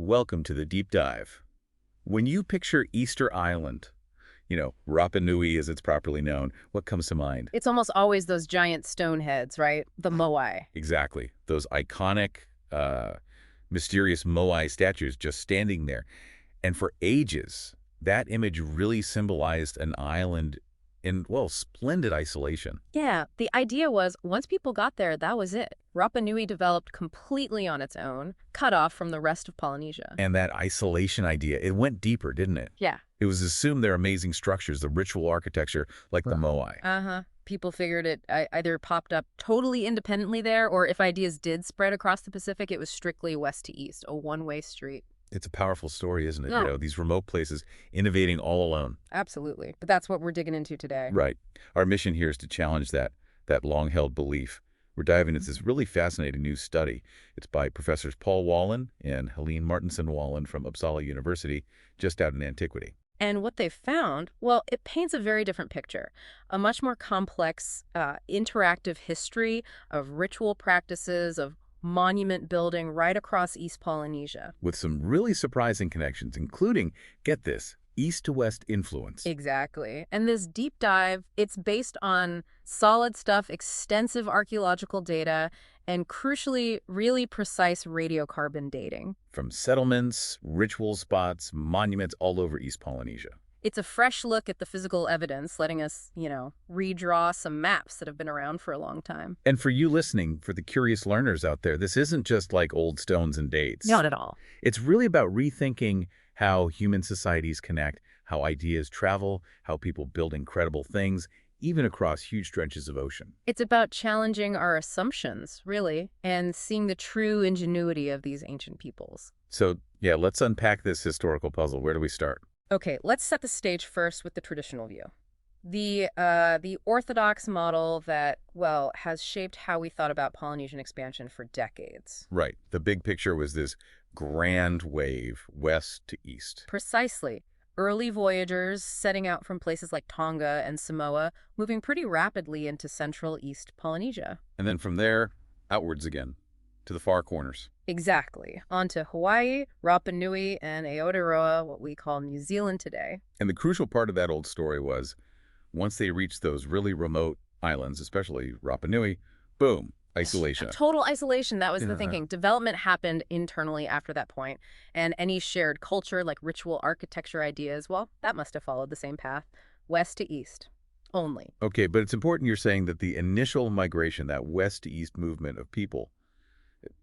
Welcome to the deep dive. When you picture Easter Island, Rapa Nui as it's properly known, what comes to mind? It's almost always those giant stone heads, right? The moai. Exactly. Those iconic, mysterious moai statues just standing there. And for ages, that image really symbolized an island in, well, splendid isolation. Yeah, the idea was once people got there, that was it. Rapa Nui developed completely on its own, cut off from the rest of Polynesia. And that isolation idea, it went deeper, didn't it? Yeah. It was assumed their amazing structures, the ritual architecture, like the moai. Uh-huh. People figured it either popped up totally independently there, or if ideas did spread across the Pacific, it was strictly west to east, a one-way street. It's a powerful story, isn't it? Yeah. These remote places innovating all alone. Absolutely. But that's what we're digging into today. Right. Our mission here is to challenge that long-held belief. We're diving into this really fascinating new study. It's by Professors Paul Wallin and Helene Martinsson-Wallin from Uppsala University, just out in Antiquity. And what they found, well, it paints a very different picture. A much more complex, interactive history of ritual practices, of monument building right across East Polynesia. With some really surprising connections, including, get this, east to west influence. Exactly. And this deep dive, it's based on solid stuff, extensive archaeological data, and crucially, really precise radiocarbon dating. From settlements, ritual spots, monuments all over East Polynesia. It's a fresh look at the physical evidence, letting us, redraw some maps that have been around for a long time. And for you listening, for the curious learners out there, this isn't just like old stones and dates. Not at all. It's really about rethinking how human societies connect, how ideas travel, how people build incredible things, even across huge stretches of ocean. It's about challenging our assumptions, really, and seeing the true ingenuity of these ancient peoples. So, yeah, let's unpack this historical puzzle. Where do we start? Okay, let's set the stage first with the traditional view. The orthodox model that, well, has shaped how we thought about Polynesian expansion for decades. Right. The big picture was this grand wave, west to east. Precisely. Early voyagers setting out from places like Tonga and Samoa, moving pretty rapidly into central East Polynesia. And then from there, outwards again, to the far corners. Exactly. On to Hawaii, Rapa Nui, and Aotearoa, what we call New Zealand today. And the crucial part of that old story was, once they reached those really remote islands, especially Rapa Nui, boom, isolation. Total isolation, that was the thinking. Development happened internally after that point, and any shared culture, like ritual architecture ideas, well, that must have followed the same path, west to east only. Okay, but it's important you're saying that the initial migration, that west to east movement of people,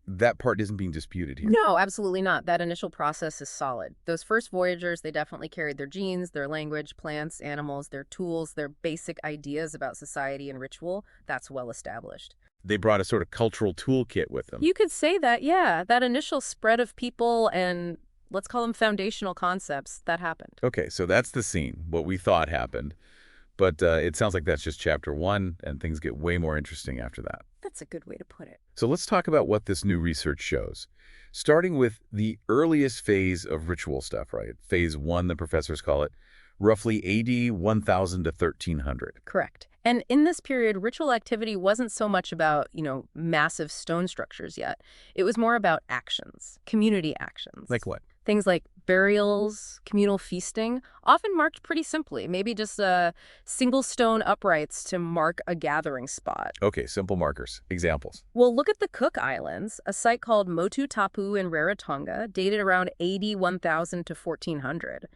that part isn't being disputed here. No, absolutely not. That initial process is solid. Those first voyagers, they definitely carried their genes, their language, plants, animals, their tools, their basic ideas about society and ritual. That's well established. They brought a sort of cultural toolkit with them. You could say that, yeah. That initial spread of people and let's call them foundational concepts, that happened. Okay, so that's the scene, what we thought happened. But it sounds like that's just chapter one, and things get way more interesting after that. That's a good way to put it. So let's talk about what this new research shows. Starting with the earliest phase of ritual stuff, right? Phase one, the professors call it, roughly AD 1000 to 1300. Correct. And in this period, ritual activity wasn't so much about, massive stone structures yet. It was more about actions, community actions. Like what? Things like burials, communal feasting, often marked pretty simply, maybe just single stone uprights to mark a gathering spot. Okay, simple markers. Examples. Well, look at the Cook Islands, a site called Motu Tapu in Rarotonga, dated around AD 1000 to 1400.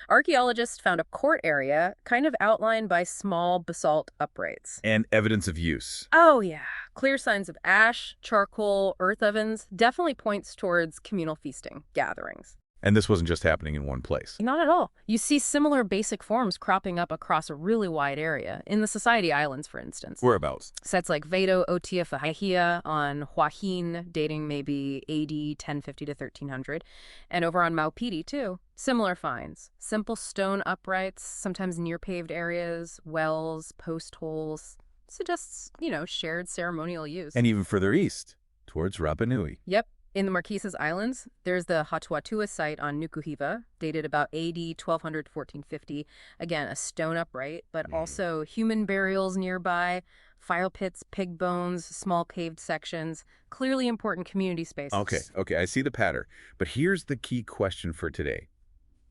Archaeologists found a court area kind of outlined by small basalt uprights. And evidence of use. Oh, yeah. Clear signs of ash, charcoal, earth ovens definitely points towards communal feasting, gatherings. And this wasn't just happening in one place. Not at all. You see similar basic forms cropping up across a really wide area, in the Society Islands, for instance. Whereabouts? Sites like Vedo Otiafahihia on Huahin, dating maybe AD 1050 to 1300, and over on Maupiti, too. Similar finds. Simple stone uprights, sometimes near-paved areas, wells, post holes. Suggests, shared ceremonial use. And even further east, towards Rapa Nui. Yep. In the Marquesas Islands, there's the Hatuatua site on Nukuhiva, dated about AD 1200 to 1450. Again, a stone upright, but also human burials nearby, fire pits, pig bones, small paved sections, clearly important community spaces. Okay, I see the pattern. But here's the key question for today.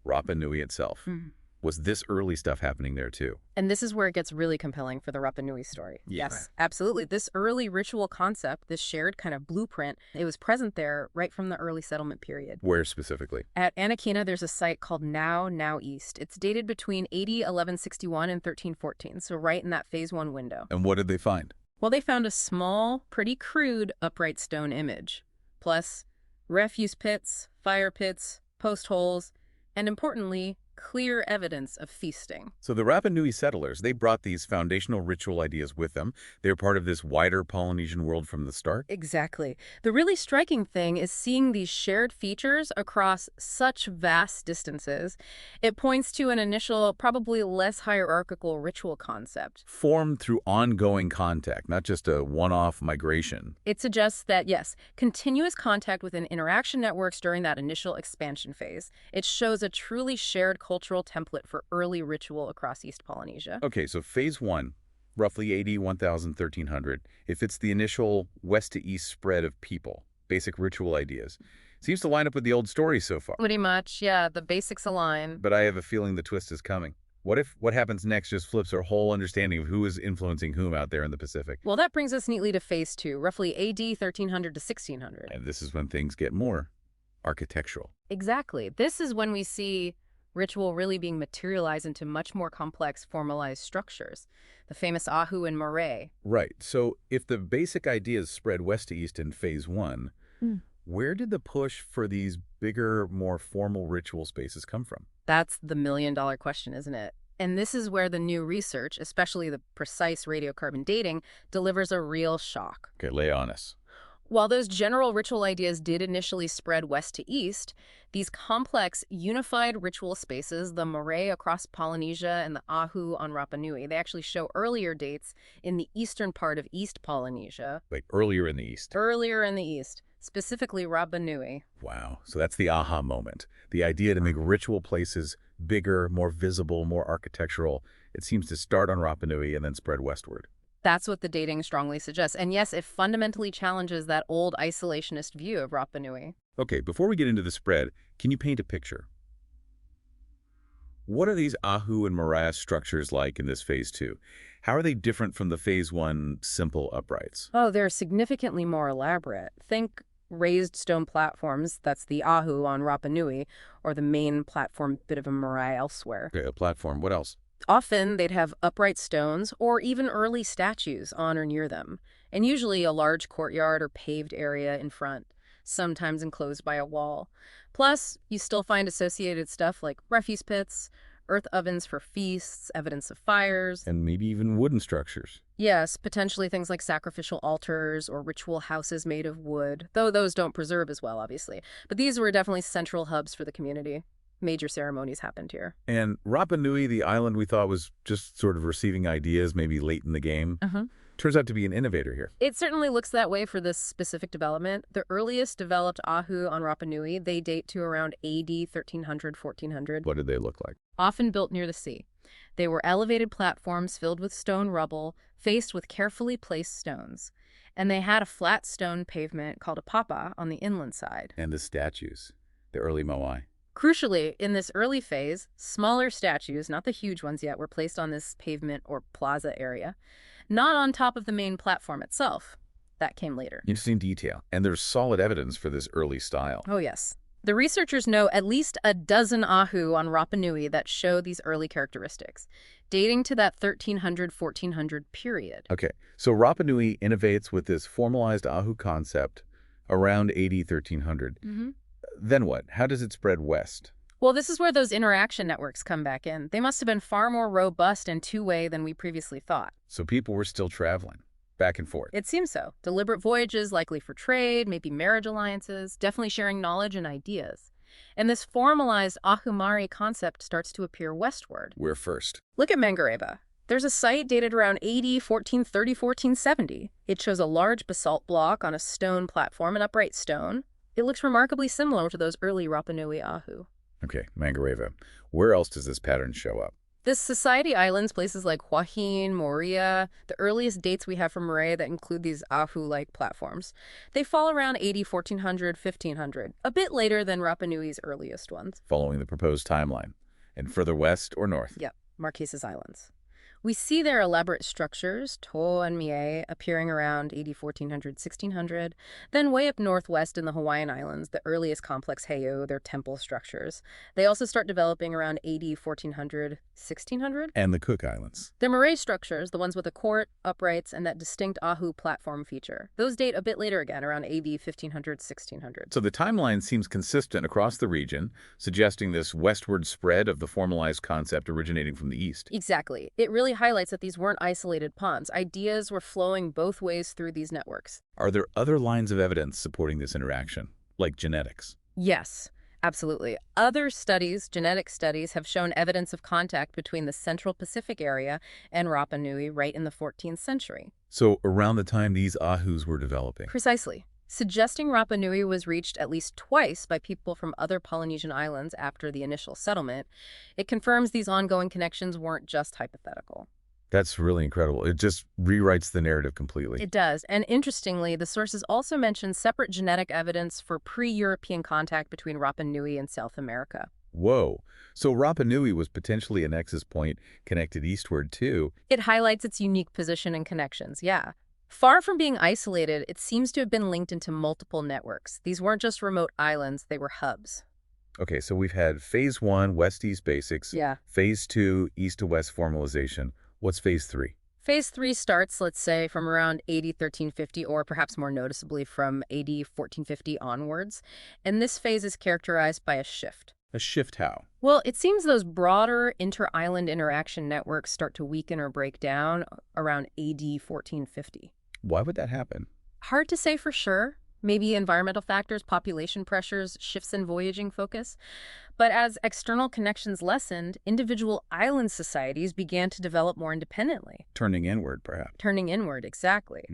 Rapa Nui itself. Was this early stuff happening there too? And this is where it gets really compelling for the Rapa Nui story. Yeah. Yes, absolutely. This early ritual concept, this shared kind of blueprint, it was present there right from the early settlement period. Where specifically? At Antiquity, there's a site called Now East. It's dated between AD 1161 and 1314, so right in that Phase 1 window. And what did they find? Well, they found a small, pretty crude upright stone image, plus refuse pits, fire pits, post holes, and importantly, clear evidence of feasting. So the Rapa Nui settlers, they brought these foundational ritual ideas with them. They were part of this wider Polynesian world from the start. Exactly. The really striking thing is seeing these shared features across such vast distances. It points to an initial, probably less hierarchical ritual concept. Formed through ongoing contact, not just a one-off migration. It suggests that, yes, continuous contact within interaction networks during that initial expansion phase. It shows a truly shared cultural template for early ritual across East Polynesia. Okay, so Phase 1, roughly AD 1000, 1300, it fits the initial west to east spread of people, basic ritual ideas. Seems to line up with the old story so far. Pretty much, yeah, the basics align. But I have a feeling the twist is coming. What if what happens next just flips our whole understanding of who is influencing whom out there in the Pacific? Well, that brings us neatly to Phase 2, roughly AD 1300 to 1600. And this is when things get more architectural. Exactly. This is when we see ritual really being materialized into much more complex, formalized structures. The famous Ahu and Marae. Right. So if the basic ideas spread west to east in Phase 1, where did the push for these bigger, more formal ritual spaces come from? That's the million-dollar question, isn't it? And this is where the new research, especially the precise radiocarbon dating, delivers a real shock. Okay, lay on us. While those general ritual ideas did initially spread west to east, these complex, unified ritual spaces, the Marae across Polynesia and the Ahu on Rapa Nui, they actually show earlier dates in the eastern part of East Polynesia. Like earlier in the east. Earlier in the east, specifically Rapa Nui. Wow. So that's the aha moment. The idea to make ritual places bigger, more visible, more architectural. It seems to start on Rapa Nui and then spread westward. That's what the dating strongly suggests. And yes, it fundamentally challenges that old isolationist view of Rapa Nui. Okay, before we get into the spread, can you paint a picture? What are these Ahu and Marae structures like in this Phase 2? How are they different from the Phase 1 simple uprights? Oh, they're significantly more elaborate. Think raised stone platforms, that's the Ahu on Rapa Nui, or the main platform bit of a Marae elsewhere. Okay, a platform. What else? Often, they'd have upright stones or even early statues on or near them, and usually a large courtyard or paved area in front, sometimes enclosed by a wall. Plus, you still find associated stuff like refuse pits, earth ovens for feasts, evidence of fires. And maybe even wooden structures. Yes, potentially things like sacrificial altars or ritual houses made of wood, though those don't preserve as well, obviously. But these were definitely central hubs for the community. Major ceremonies happened here. And Rapa Nui, the island we thought was just sort of receiving ideas maybe late in the game, turns out to be an innovator here. It certainly looks that way for this specific development. The earliest developed Ahu on Rapa Nui, they date to around AD 1300, 1400. What did they look like? Often built near the sea. They were elevated platforms filled with stone rubble, faced with carefully placed stones. And they had a flat stone pavement called a papa on the inland side. And the statues, the early moai. Crucially, in this early phase, smaller statues, not the huge ones yet, were placed on this pavement or plaza area, not on top of the main platform itself. That came later. Interesting detail. And there's solid evidence for this early style. Oh, yes. The researchers know at least a dozen Ahu on Rapa Nui that show these early characteristics, dating to that 1300-1400 period. Okay, so Rapa Nui innovates with this formalized Ahu concept around AD 1300. Then what? How does it spread west? Well, this is where those interaction networks come back in. They must have been far more robust and two-way than we previously thought. So people were still traveling, back and forth. It seems so. Deliberate voyages, likely for trade, maybe marriage alliances, definitely sharing knowledge and ideas. And this formalized Ahumari concept starts to appear westward. Where first? Look at Mangareva. There's a site dated around AD 1430, 1470. It shows a large basalt block on a stone platform, an upright stone, It looks remarkably similar to those early Rapa Nui Ahu. Okay, Mangareva. Where else does this pattern show up? This Society Islands, places like Joaquin, Moria, the earliest dates we have from Moray that include these Ahu-like platforms. They fall around 80, 1400, 1500, a bit later than Rapa Nui's earliest ones. Following the proposed timeline. And further west or north? Yep, Marquesas Islands. We see their elaborate structures, To and Mie, appearing around 80, 1400, 1600. Then way up northwest in the Hawaiian Islands, the earliest complex heiau, their temple structures. They also start developing around 80, 1400, 1600. And the Cook Islands. Their moray structures, the ones with a court, uprights, and that distinct Ahu platform feature, those date a bit later again, around AD 1500, 1600. So the timeline seems consistent across the region, suggesting this westward spread of the formalized concept originating from the east. Exactly. It really highlights that these weren't isolated ponds. Ideas were flowing both ways through these networks. Are there other lines of evidence supporting this interaction, like genetics? Yes, absolutely. Other studies, genetic studies, have shown evidence of contact between the Central Pacific area and Rapa Nui right in the 14th century. So around the time these Ahus were developing. Precisely. Suggesting Rapa Nui was reached at least twice by people from other Polynesian islands after the initial settlement, it confirms these ongoing connections weren't just hypothetical. That's really incredible. It just rewrites the narrative completely. It does. And interestingly, the sources also mention separate genetic evidence for pre-European contact between Rapa Nui and South America. Whoa. So Rapa Nui was potentially a nexus point connected eastward, too. It highlights its unique position and connections, yeah. Far from being isolated, it seems to have been linked into multiple networks. These weren't just remote islands, they were hubs. Okay, so we've had Phase 1, West-East basics. Yeah. Phase 2, East-to-West formalization. What's Phase 3? Phase 3 starts, let's say, from around AD 1350, or perhaps more noticeably from AD 1450 onwards. And this phase is characterized by a shift. A shift how? Well, it seems those broader inter-island interaction networks start to weaken or break down around AD 1450. Why would that happen? Hard to say for sure. Maybe environmental factors, population pressures, shifts in voyaging focus. But as external connections lessened, individual island societies began to develop more independently. Turning inward, perhaps. Turning inward, exactly.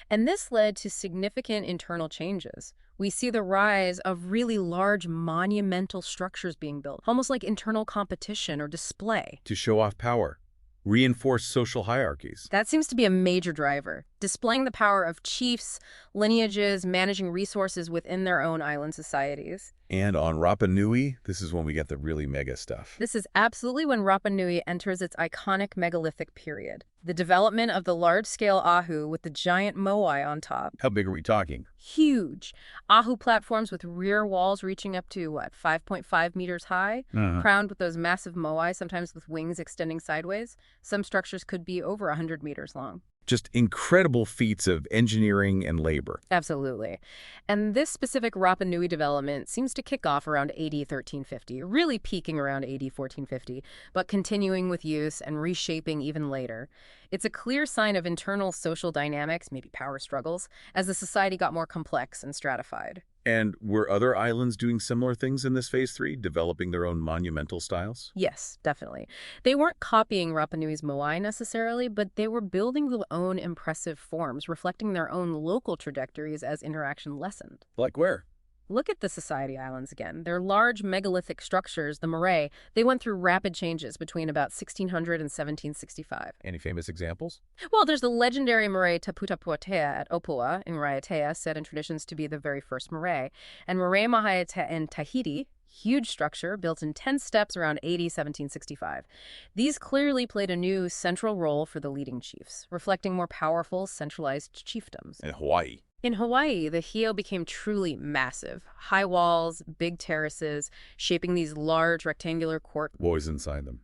And this led to significant internal changes. We see the rise of really large monumental structures being built, almost like internal competition or display. To show off power. Reinforce social hierarchies. That seems to be a major driver, displaying the power of chiefs, lineages, managing resources within their own island societies. And on Rapa Nui, this is when we get the really mega stuff. This is absolutely when Rapa Nui enters its iconic megalithic period. The development of the large-scale Ahu with the giant moai on top. How big are we talking? Huge. Ahu platforms with rear walls reaching up to, 5.5 meters high, crowned with those massive moai, sometimes with wings extending sideways. Some structures could be over 100 meters long. Just incredible feats of engineering and labor. Absolutely. And this specific Rapa Nui development seems to kick off around AD 1350, really peaking around AD 1450, but continuing with use and reshaping even later. It's a clear sign of internal social dynamics, maybe power struggles, as the society got more complex and stratified. And were other islands doing similar things in this Phase 3, developing their own monumental styles? Yes, definitely. They weren't copying Rapa Nui's moai necessarily, but they were building their own impressive forms, reflecting their own local trajectories as interaction lessened. Like where? Look at the Society Islands again. They're large megalithic structures, the moray. They went through rapid changes between about 1600 and 1765. Any famous examples? Well, there's the legendary moray Taputapuatea at Opua in Raiatea, said in traditions to be the very first moray. And moray Mahaetea in Tahiti, huge structure built in 10 steps around AD 1765. These clearly played a new central role for the leading chiefs, reflecting more powerful, centralized chiefdoms. In Hawaii. In Hawaii, the heiau became truly massive. High walls, big terraces, shaping these large rectangular court, What was inside them?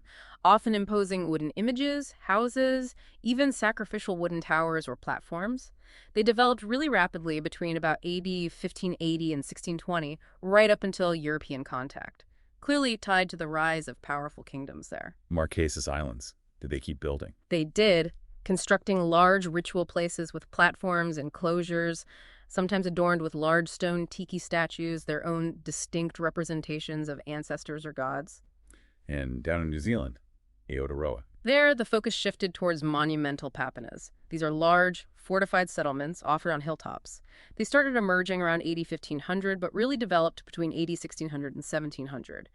often imposing wooden images, houses, even sacrificial wooden towers or platforms. They developed really rapidly between about AD 1580 and 1620, right up until European contact, clearly tied to the rise of powerful kingdoms there. Marquesas Islands. Did they keep building? They did, constructing large ritual places with platforms and enclosures, sometimes adorned with large stone tiki statues, their own distinct representations of ancestors or gods. And down in New Zealand? Aotearoa. There, the focus shifted towards monumental papinas. These are large, fortified settlements, often on hilltops. They started emerging around AD 1500, but really developed between AD 1600 and 1700.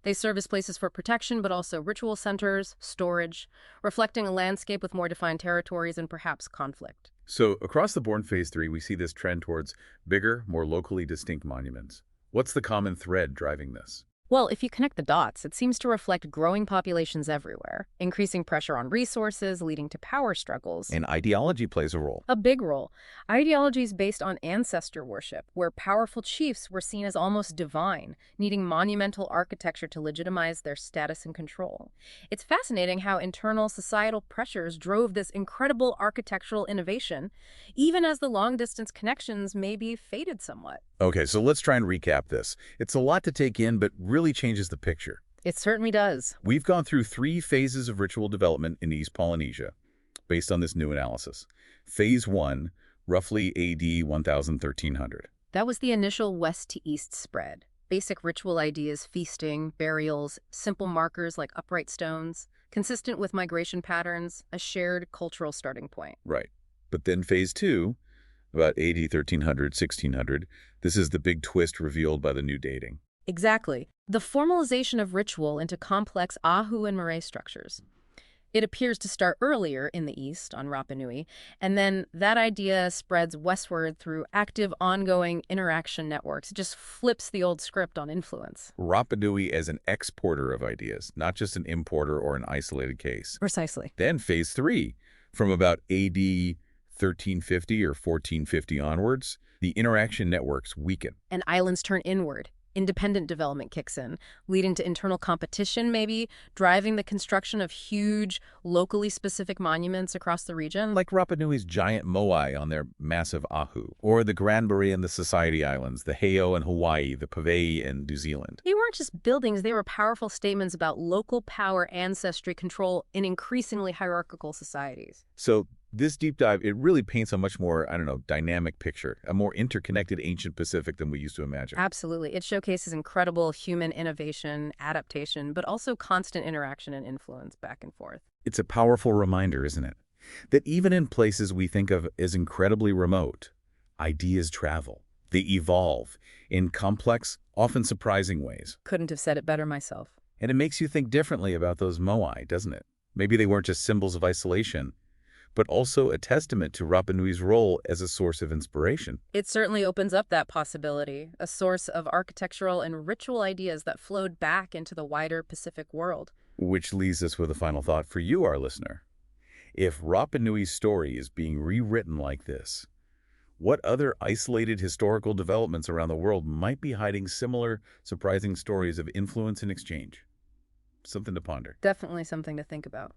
They serve as places for protection, but also ritual centers, storage, reflecting a landscape with more defined territories and perhaps conflict. So across the board in Phase 3, we see this trend towards bigger, more locally distinct monuments. What's the common thread driving this? Well, if you connect the dots, it seems to reflect growing populations everywhere, increasing pressure on resources, leading to power struggles. And ideology plays a role. A big role. Ideologies based on ancestor worship, where powerful chiefs were seen as almost divine, needing monumental architecture to legitimize their status and control. It's fascinating how internal societal pressures drove this incredible architectural innovation, even as the long-distance connections maybe faded somewhat. Okay, so let's try and recap this. It's a lot to take in, but really changes the picture. It certainly does. We've gone through 3 phases of ritual development in East Polynesia, based on this new analysis. Phase 1, roughly AD 1300. That was the initial west to east spread. Basic ritual ideas, feasting, burials, simple markers like upright stones, consistent with migration patterns, a shared cultural starting point. Right. But then Phase 2, about AD 1300, 1600, this is the big twist revealed by the new dating. Exactly. The formalization of ritual into complex Ahu and Marae structures. It appears to start earlier in the east, on Rapa Nui, and then that idea spreads westward through active, ongoing interaction networks. It just flips the old script on influence. Rapa Nui as an exporter of ideas, not just an importer or an isolated case. Precisely. Then Phase 3, from about AD 1350 or 1450 onwards, the interaction networks weaken. And islands turn inward. Independent development kicks in, leading to internal competition maybe, driving the construction of huge, locally specific monuments across the region. Like Rapa Nui's giant moai on their massive ahu, or the Granbury and the Society Islands, the Heo in Hawaii, the Pavei in New Zealand. They weren't just buildings, they were powerful statements about local power, ancestry, control in increasingly hierarchical societies. So this deep dive, it really paints a much more, dynamic picture, a more interconnected ancient Pacific than we used to imagine. Absolutely. It showcases incredible human innovation, adaptation, but also constant interaction and influence back and forth. It's a powerful reminder, isn't it? That even in places we think of as incredibly remote, ideas travel. They evolve in complex, often surprising ways. Couldn't have said it better myself. And it makes you think differently about those moai, doesn't it? Maybe they weren't just symbols of isolation, but also a testament to Rapa Nui's role as a source of inspiration. It certainly opens up that possibility, a source of architectural and ritual ideas that flowed back into the wider Pacific world. Which leaves us with a final thought for you, our listener. If Rapa Nui's story is being rewritten like this, what other isolated historical developments around the world might be hiding similar, surprising stories of influence and exchange? Something to ponder. Definitely something to think about.